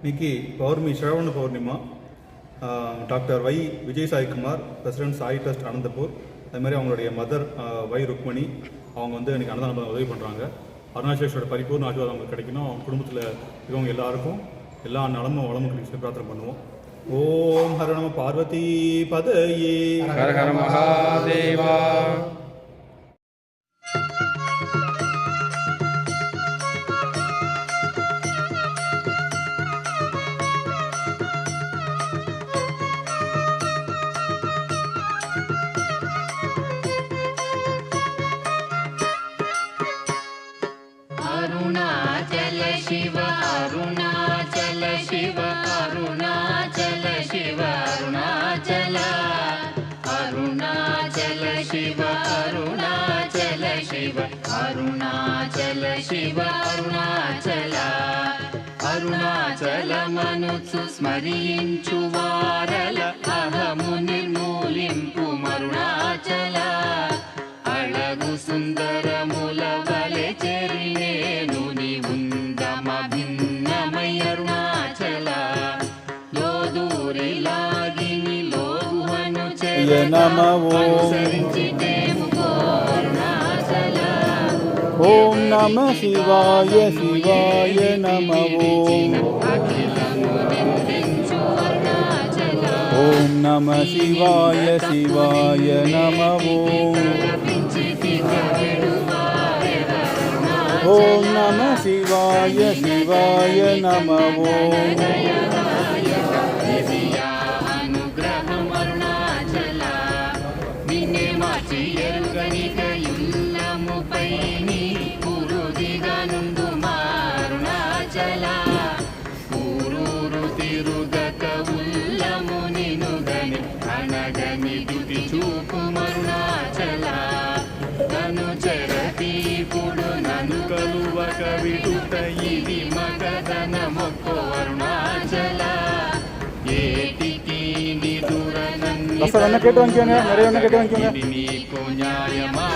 இன்னைக்கு பௌர்ணமி శ్రావణ பௌர்ணிமா. டாக்டர் வை Vijay Saikumar, president Sai trust Anantapur, அது மாதிரி அவங்களுடைய மதர் வை ருக்மணி, அவங்க வந்து எனக்கு அன்னதானம் உதவி பண்ணுறாங்க. அருணாச்சலேஸ்வரோட பரிபூர்ண ஆசீர்வாதம் அவங்களுக்கு கிடைக்கணும். அவங்க குடும்பத்தில் இருக்கவங்க எல்லாருக்கும் எல்லா நலமும் வளமும் கிடைச்சி பிரார்த்தனை பண்ணுவோம். ஓம் ஹர நம பார்வதி பதயே ஹர ஹர மகாதேவா. अरुणाचल शिव अरुणाचल शिव अरुणाचल शिव अरुणाचल अरुणाचल शिव अरुणाचल शिव अरुणाचल शिव अरुणाचल अरुणाचल मनुत्सु स्मरिंचु वारल अहमु निर्मूलिंपु अरुणाचल अळगु सुंदरमुल वले चेरिनेनु निवुंदम भिन्नमय अरुणाचल लोदूरि लागिनि लोगुहनु चेय नमो ओम नमः शिवाय शिवाय नमः ओम नमः शिवाय शिवाय नमः ओम नमः शिवाय शिवाय नमः अनुग्रहम् अरुणाचल युल्लमुपैनि पुरुदिगनुंदुमा अरुणाचल ऊरूरु तिरुगक उल्लमुनिनुगनि अनगनि दुति चूपुम अरुणाचल ननु चरतीपुडु ननु कलुवक विडुट इदि मगदन मोक्को अरुणाचल கேட்டு வாங்கிக்கோங்க, நிறைய கேட்டு வாங்கிக்கோங்க. न्यायमा